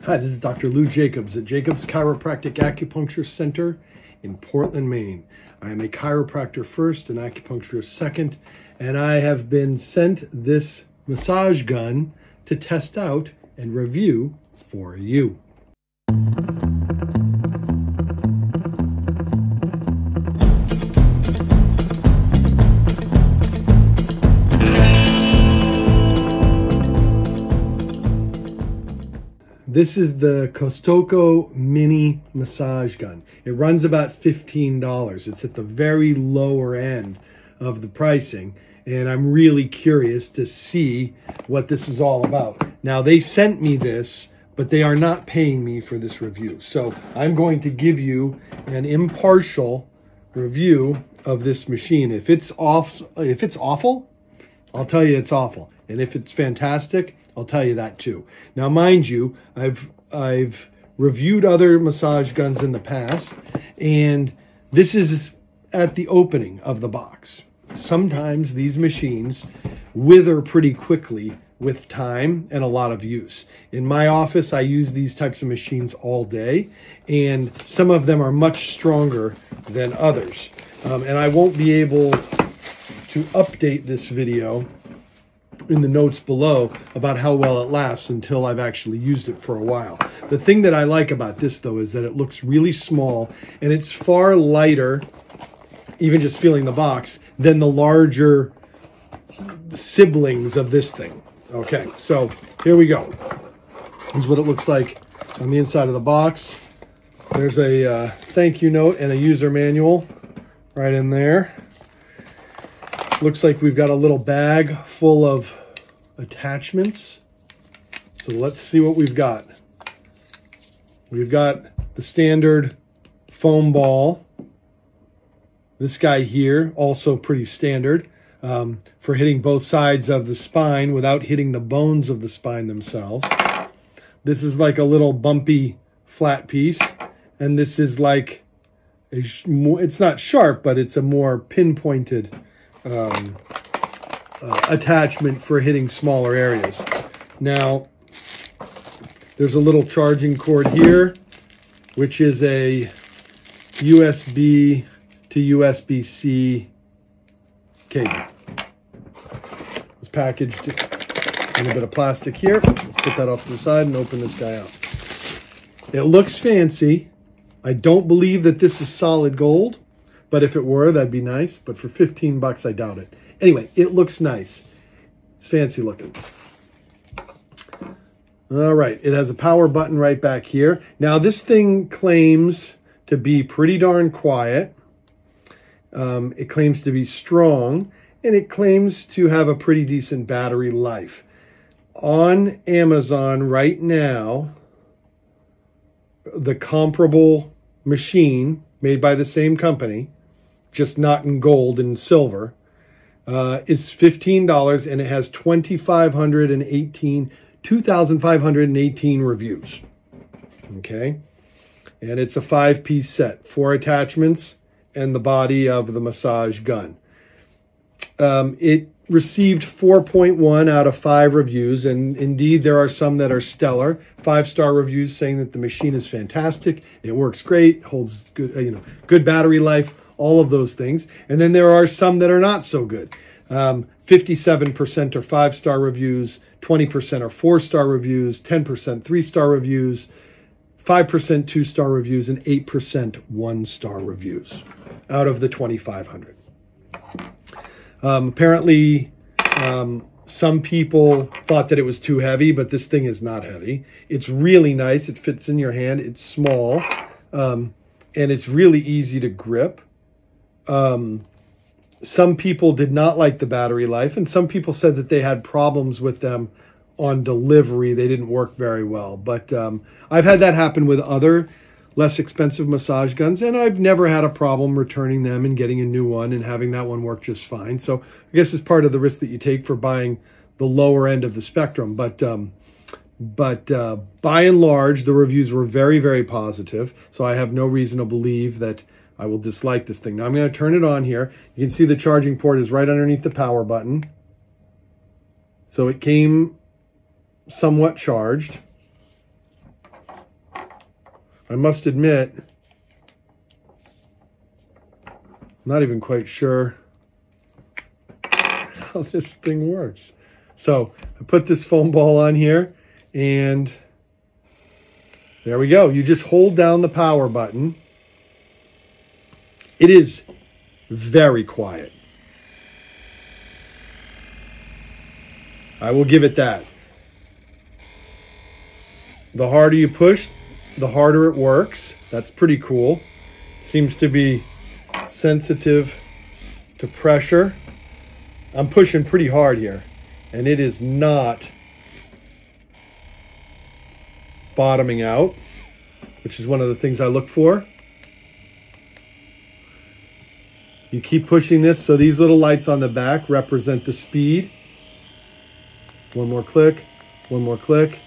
Hi, this is Dr. Lou Jacobs at Jacobs Chiropractic Acupuncture Center in Portland, Maine. I am a chiropractor first and acupuncturist second, and I have been sent this massage gun to test out and review for you. This is the Cotsoco Mini Massage Gun. It runs about $15. It's at the very lower end of the pricing, and I'm really curious to see what this is all about. Now, they sent me this, but they are not paying me for this review. So I'm going to give you an impartial review of this machine. If it's awful, I'll tell you it's awful. And if it's fantastic, I'll tell you that too. Now, mind you, I've reviewed other massage guns in the past, and this is at the opening of the box. Sometimes these machines wither pretty quickly with time and a lot of use. In my office, I use these types of machines all day, and some of them are much stronger than others. And I won't be able to update this video in the notes below about how well it lasts until I've actually used it for a while. The thing that I like about this, though, is that it looks really small, and it's far lighter, even just feeling the box, than the larger siblings of this thing. Okay, so here we go. This is what it looks like on the inside of the box. There's a thank you note and a user manual right in there. Looks like we've got a little bag full of attachments. So let's see what we've got. We've got the standard foam ball. This guy here, also pretty standard, for hitting both sides of the spine without hitting the bones of the spine themselves. This is like a little bumpy flat piece. And this is like, it's not sharp, but it's a more pinpointed attachment for hitting smaller areas. Now, there's a little charging cord here, which is a USB to USB-C cable. It's packaged in a bit of plastic here. Let's put that off to the side and open this guy out. It looks fancy. I don't believe that this is solid gold, but if it were, that'd be nice. But for 15 bucks, I doubt it. Anyway, it looks nice. It's fancy looking. All right, it has a power button right back here. Now, this thing claims to be pretty darn quiet. It claims to be strong, and it claims to have a pretty decent battery life. On Amazon right now, the comparable machine made by the same company, just not in gold and silver, is $15, and it has 2,518 reviews. Okay, and it's a 5-piece set, 4 attachments and the body of the massage gun. It received 4.1 out of 5 reviews, and indeed there are some that are stellar. 5-star reviews saying that the machine is fantastic, it works great, holds good, good battery life, all of those things. And then there are some that are not so good. 57% are 5-star reviews, 20% are 4-star reviews, 10% 3-star reviews, 5% 2-star reviews, and 8% 1-star reviews out of the 2,500. Apparently, some people thought that it was too heavy, but this thing is not heavy. It's really nice. It fits in your hand. It's small, and it's really easy to grip. Some people did not like the battery life, and some people said that they had problems with them on delivery. They didn't work very well. But I've had that happen with other less expensive massage guns, and I've never had a problem returning them and getting a new one and having that one work just fine. So I guess it's part of the risk that you take for buying the lower end of the spectrum. But by and large, the reviews were very, very positive. So I have no reason to believe that I will dislike this thing. Now I'm going to turn it on here. You can see the charging port is right underneath the power button. So it came somewhat charged. I must admit, I'm not even quite sure how this thing works. So I put this foam ball on here, and there we go. You just hold down the power button. It is very quiet. I will give it that. The harder you push, the harder it works. That's pretty cool. Seems to be sensitive to pressure. I'm pushing pretty hard here, and it is not bottoming out, which is one of the things I look for. You keep pushing this, so these little lights on the back represent the speed. One more click, one more click.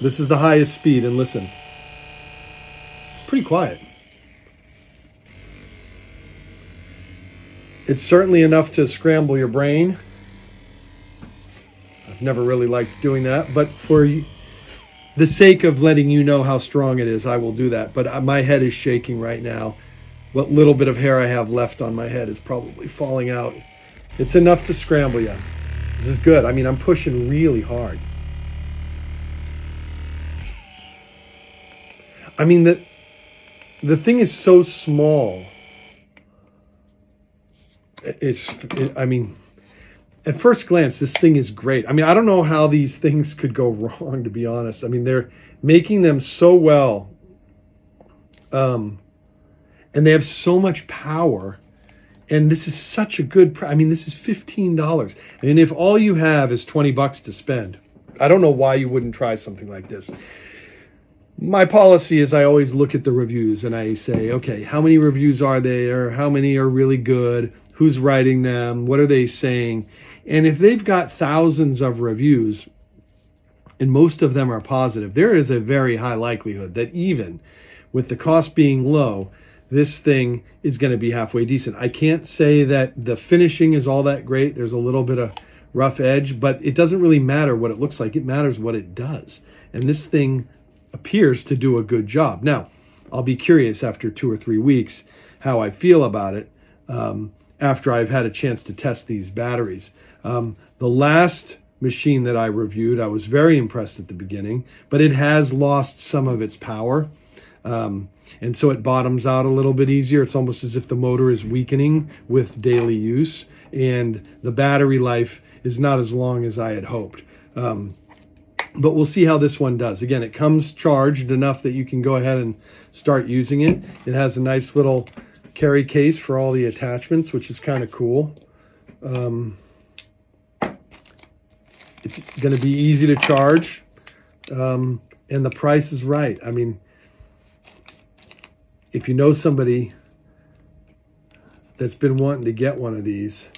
This is the highest speed, and listen, it's pretty quiet. It's certainly enough to scramble your brain. I've never really liked doing that, but for the sake of letting you know how strong it is, I will do that. But my head is shaking right now. What little bit of hair I have left on my head is probably falling out. It's enough to scramble you. This is good. I mean, I'm pushing really hard. I mean, the thing is so small. I mean, at first glance, this thing is great. I mean, I don't know how these things could go wrong, to be honest. I mean, they're making them so well. And they have so much power. And this is such a good price. I mean, this is $15. And if all you have is 20 bucks to spend, I don't know why you wouldn't try something like this. My policy is I always look at the reviews and I say, okay, how many reviews are there? How many are really good? Who's writing them? What are they saying? And if they've got thousands of reviews and most of them are positive, there is a very high likelihood that even with the cost being low, this thing is going to be halfway decent. I can't say that the finishing is all that great. There's a little bit of rough edge, but it doesn't really matter what it looks like. It matters what it does. And this thing appears to do a good job. Now, I'll be curious after 2 or 3 weeks how I feel about it after I've had a chance to test these batteries. The last machine that I reviewed, I was very impressed at the beginning, but it has lost some of its power. And so it bottoms out a little bit easier. It's almost as if the motor is weakening with daily use, and the battery life is not as long as I had hoped. But we'll see how this one does. Again, it comes charged enough that you can go ahead and start using it. It has a nice little carry case for all the attachments, which is kind of cool. It's going to be easy to charge, and the price is right. I mean, if you know somebody that's been wanting to get one of these,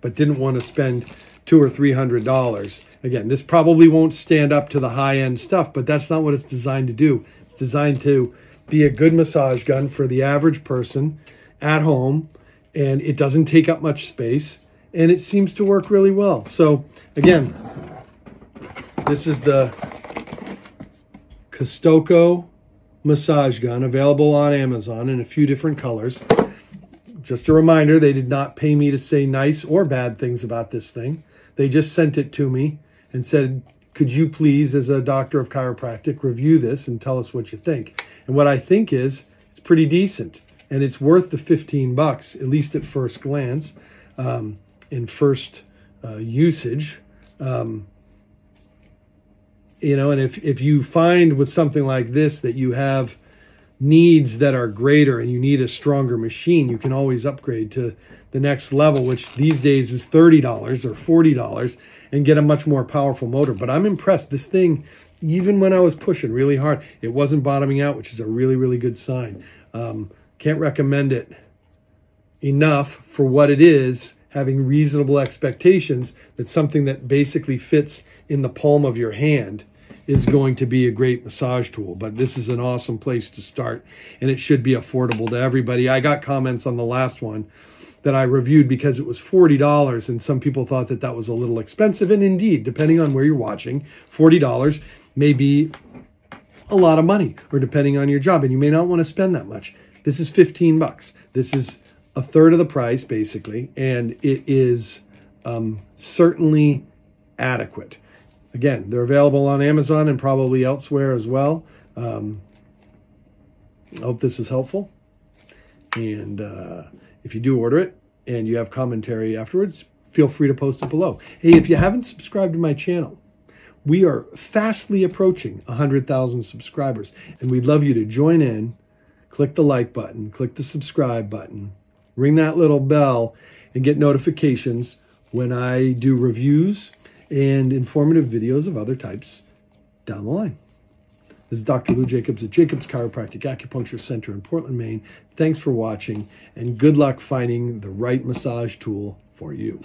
but didn't want to spend $200 or $300, again, this probably won't stand up to the high-end stuff, but that's not what it's designed to do. It's designed to be a good massage gun for the average person at home, and it doesn't take up much space, and it seems to work really well. So, again, this is the Cotsoco Massage Gun, available on Amazon in a few different colors. Just a reminder, they did not pay me to say nice or bad things about this thing. They just sent it to me and said, could you please, as a doctor of chiropractic, review this and tell us what you think? And what I think is, it's pretty decent. And it's worth the 15 bucks, at least at first glance, in first usage. You know, and if you find with something like this that you have needs that are greater and you need a stronger machine, you can always upgrade to the next level, which these days is $30 or $40, and get a much more powerful motor. But I'm impressed. This thing, even when I was pushing really hard, it wasn't bottoming out, which is a really, really good sign. Can't recommend it enough for what it is, having reasonable expectations that something that basically fits in the palm of your hand is going to be a great massage tool. But this is an awesome place to start, and it should be affordable to everybody. I got comments on the last one that I reviewed because it was $40, and some people thought that that was a little expensive. And indeed, depending on where you're watching, $40 may be a lot of money, or depending on your job, and you may not want to spend that much. This is 15 bucks. This is a third of the price, basically, and it is certainly adequate. Again, they're available on Amazon and probably elsewhere as well. I hope this is helpful. And if you do order it and you have commentary afterwards, feel free to post it below. Hey, if you haven't subscribed to my channel, we are fastly approaching 100,000 subscribers, and we'd love you to join in. Click the like button, click the subscribe button, ring that little bell, and get notifications when I do reviews and informative videos of other types down the line. This is Dr. Lou Jacobs at Jacobs Chiropractic Acupuncture Center in Portland, Maine. Thanks for watching, and good luck finding the right massage tool for you.